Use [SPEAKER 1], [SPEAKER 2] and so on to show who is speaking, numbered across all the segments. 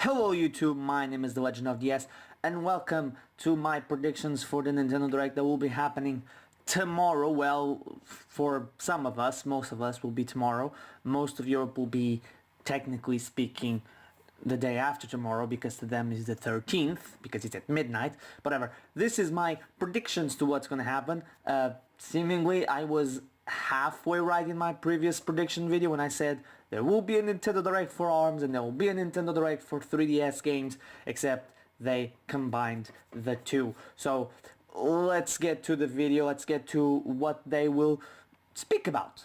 [SPEAKER 1] Hello YouTube, my name is The Legend of DS and welcome to my predictions for the Nintendo Direct that will be happening tomorrow. Well, for some of us, most of us will be tomorrow. Most of Europe will be, technically speaking, the day after tomorrow, because to them is the 13th, because it's at midnight. Whatever. This is my predictions to what's gonna happen. Seemingly I was halfway right in my previous prediction video when I said there will be a Nintendo Direct for ARMS and there will be a Nintendo Direct for 3DS games, except they combined the two. So let's get to the video, let's get to what they will speak about.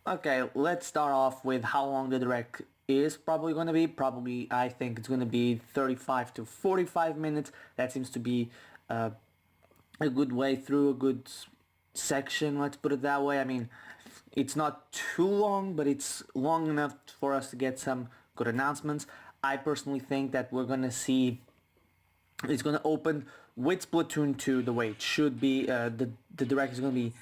[SPEAKER 1] Okay, let's start off with how long the Direct is probably going to be. Probably, I think it's going to be 35 to 45 minutes. That seems to be a good way through, a good section, let's put it that way. I mean, it's not too long, but it's long enough for us to get some good announcements. I personally think that we're going to see, it's going to open with Splatoon 2 the way it should be. The Direct is going to be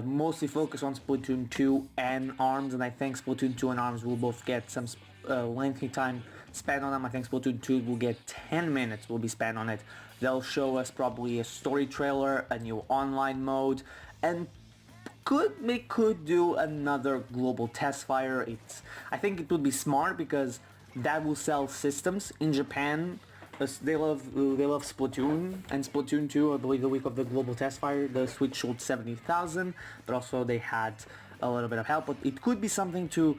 [SPEAKER 1] mostly focused on Splatoon 2 and ARMS, and I think Splatoon 2 and ARMS will both get some lengthy time spent on them. I think Splatoon 2 will get 10 minutes will be spent on it. They'll show us probably a story trailer, a new online mode, and they could do another global test fire. I think it would be smart because that will sell systems in Japan. They love Splatoon, and Splatoon 2, I believe the week of the global test fire, the Switch sold 70,000, but also they had a little bit of help. But it could be something to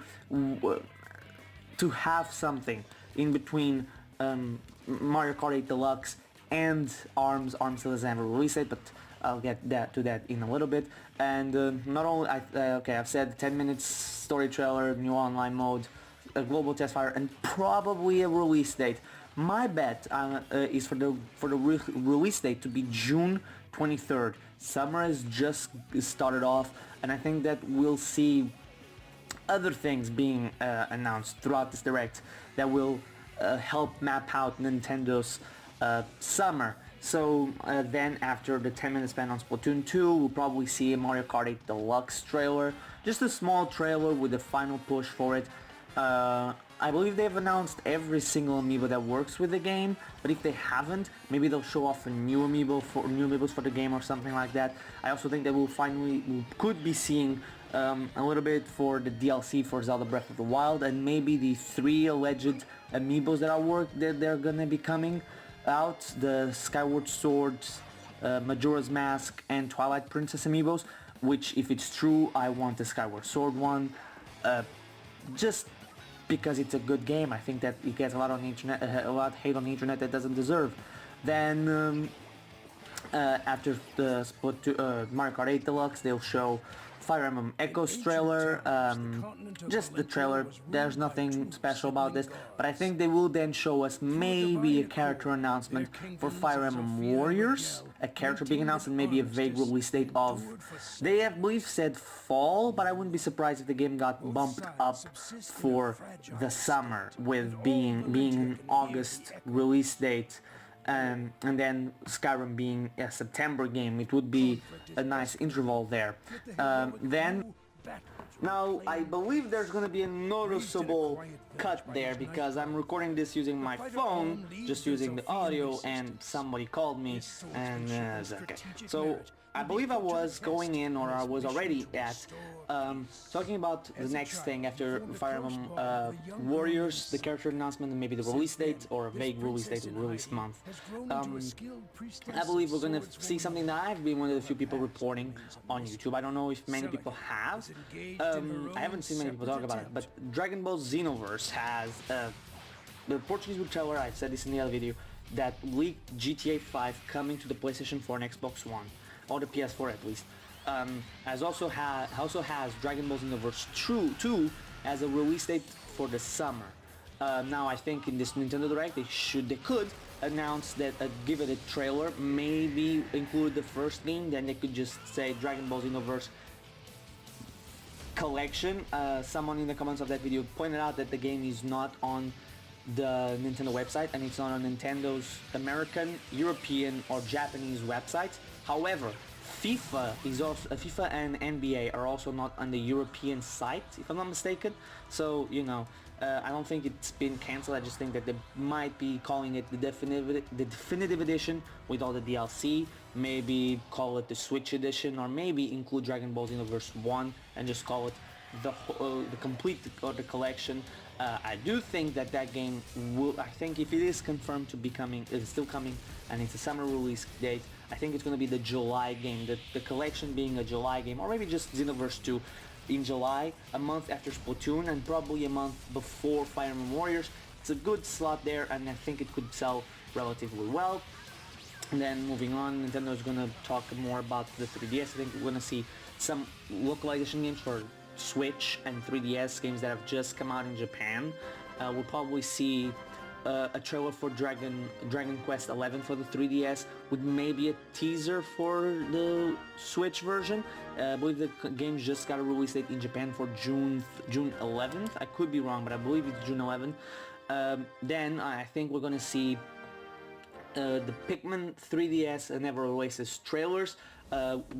[SPEAKER 1] have something in between Mario Kart 8 Deluxe and ARMS. ARMS still doesn't have a release date, but I'll get to that in a little bit. And not only, I've said 10 minutes story trailer, new online mode, a global test fire, and probably a release date. My bet is for the release date to be June 23rd. Summer has just started off, and I think that we'll see other things being announced throughout this Direct that will help map out Nintendo's summer. So then after the 10 minutes spent on Splatoon 2, we'll probably see a Mario Kart 8 Deluxe trailer. Just a small trailer with a final push for it. I believe they've announced every single amiibo that works with the game, but if they haven't, maybe they'll show off a new amiibos for the game or something like that. I also think that we could be seeing a little bit for the DLC for Zelda Breath of the Wild, and maybe the 3 alleged amiibos that they're gonna be coming out, the Skyward Sword, Majora's Mask, and Twilight Princess amiibos, which, if it's true, I want the Skyward Sword one, just because it's a good game. I think that it gets a lot on the internet, a lot of hate on the internet that doesn't deserve. Then after the Mario Kart 8 Deluxe, they'll show Fire Emblem Echoes trailer, just the trailer. There's nothing special about this, but I think they will then show us maybe a character announcement for Fire Emblem Warriors, a character being announced, and maybe a vague release date of, they have, I believe, said fall, but I wouldn't be surprised if the game got bumped up for the summer, with being an August release date. And then Skyrim being a September game. It would be a nice interval there. Now, I believe there's going to be a noticeable cut there, because I'm recording this using my phone, just using the audio, and somebody called me, and okay. So I believe I was going in, or I was already at, talking about the next thing after Fire Emblem Warriors, the character announcement, and maybe the release date, or a vague release date, or release month. I believe we're going to see something that I've been one of the few people reporting on YouTube. I don't know if many people have. I haven't seen many people talk about it, but Dragon Ball Xenoverse has the Portuguese retailer, I've said this in the other video, that leaked GTA 5 coming to the PlayStation 4 and Xbox One, or the PS4 at least. Also has Dragon Ball Xenoverse 2 as a release date for the summer. Now I think in this Nintendo Direct they could announce that, give it a trailer, maybe include the first game, then they could just say Dragon Ball Xenoverse Collection. Someone in the comments of that video pointed out that the game is not on the Nintendo website, and it's not on Nintendo's American, European, or Japanese websites. However, FIFA and NBA are also not on the European site, if I'm not mistaken. So, you know, I don't think it's been cancelled. I just think that they might be calling it the definitive edition with all the DLC. Maybe call it the Switch edition, or maybe include Dragon Ball Xenoverse 1 and just call it the complete or the collection. I do think that that game will, I think if it is confirmed to be coming, it's still coming, and it's a summer release date, I think it's going to be the July game, the collection being a July game, or maybe just Xenoverse 2 in July, a month after Splatoon, and probably a month before Fire Emblem Warriors. It's a good slot there, and I think it could sell relatively well. And then moving on, Nintendo is going to talk more about the 3DS. I think we're going to see some localization games for Switch and 3DS, games that have just come out in Japan. We'll probably see a trailer for Dragon Quest XI for the 3DS, with maybe a teaser for the Switch version. I believe the game just got a release date in Japan for June 11th. I could be wrong, but I believe it's June 11th. Then I think we're gonna see the Pikmin 3DS and Ever Oasis trailers.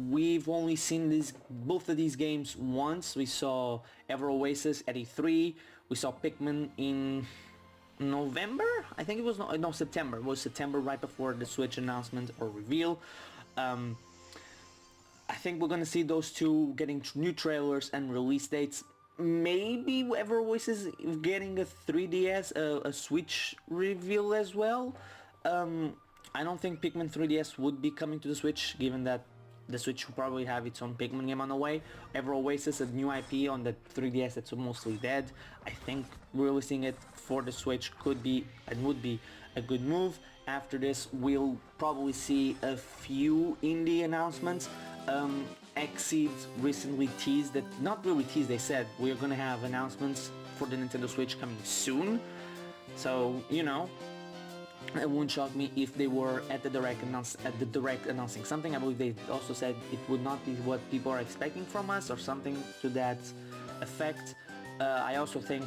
[SPEAKER 1] We've only seen both of these games once. We saw Ever Oasis at E3. We saw Pikmin in November? I think it was no September. It was September, right before the Switch announcement or reveal. I think we're gonna see those two getting new trailers and release dates. Maybe Ever Oasis getting a 3DS, a Switch reveal as well. I don't think Pikmin 3DS would be coming to the Switch, given that the Switch will probably have its own Pikmin game on the way. Ever Oasis, a new IP on the 3DS that's mostly dead. I think releasing it for the Switch could be and would be a good move. After this, we'll probably see a few indie announcements. Xseed recently teased that, not really teased, they said we're gonna have announcements for the Nintendo Switch coming soon. So, you know, it wouldn't shock me if they were at the direct announcing something. I believe they also said it would not be what people are expecting from us, or something to that effect. I also think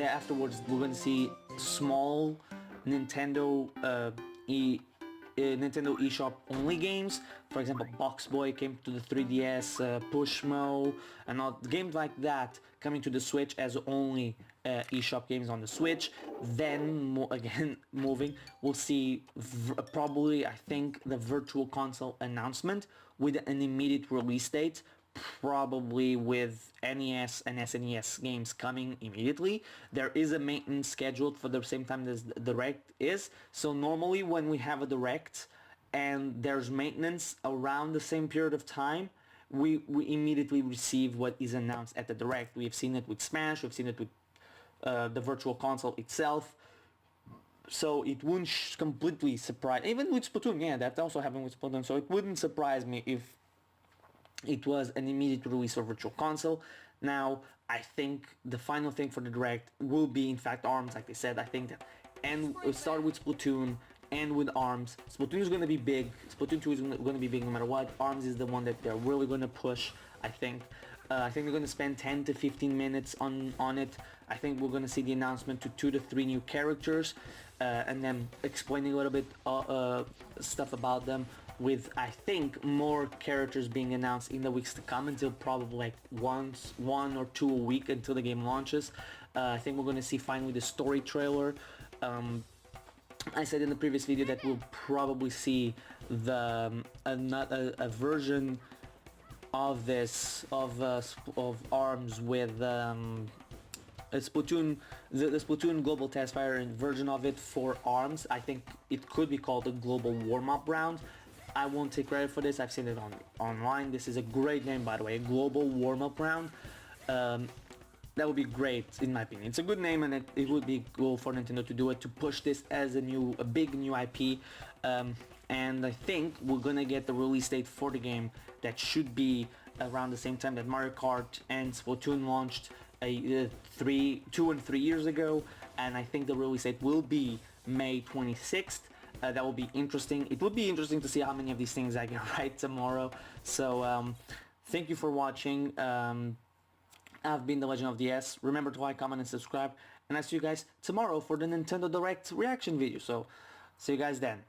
[SPEAKER 1] afterwards we're going to see small Nintendo Nintendo eShop only games. For example, Box Boy came to the 3DS, Pushmo, and all games like that coming to the Switch as only eShop games on the Switch. Then again, we'll see probably, I think, the Virtual Console announcement with an immediate release date, probably with NES and SNES games coming immediately. There is a maintenance scheduled for the same time as the Direct is. So normally when we have a Direct and there's maintenance around the same period of time, we immediately receive what is announced at the Direct. We've seen it with Smash, we've seen it with the Virtual Console itself. So it wouldn't completely surprise, even with Splatoon, yeah, that also happened with Splatoon, so it wouldn't surprise me if it was an immediate release of Virtual Console. Now, I think the final thing for the Direct will be, in fact, ARMS, like they said. I think that, and it started with Splatoon and with ARMS. Splatoon is going to be big. Splatoon 2 is going to be big no matter what. ARMS is the one that they're really going to push, I think. I think they're going to spend 10 to 15 minutes on it. I think we're going to see the announcement to 2 to 3 new characters, and then explaining a little bit stuff about them, with, I think, more characters being announced in the weeks to come, until probably like one or two a week until the game launches. I think we're going to see finally the story trailer. I said in the previous video that we'll probably see a version of this of ARMS with Splatoon, the Splatoon Global Testfire version of it for ARMS. I think it could be called a Global Warm-Up Round. I won't take credit for this, I've seen it online. This is a great name, by the way, a Global Warm-Up Round. That would be great, in my opinion. It's a good name, and it would be cool for Nintendo to do it, to push this as a big new IP. And I think we're gonna get the release date for the game that should be around the same time that Mario Kart and Splatoon launched 2 and 3 years ago, and I think the release date will be May 26th. That will be interesting. It would be interesting to see how many of these things I get right tomorrow. So thank you for watching. I've been The Legend of DS. Remember to like, comment, and subscribe, and I'll see you guys tomorrow for the Nintendo Direct reaction video. So see you guys then.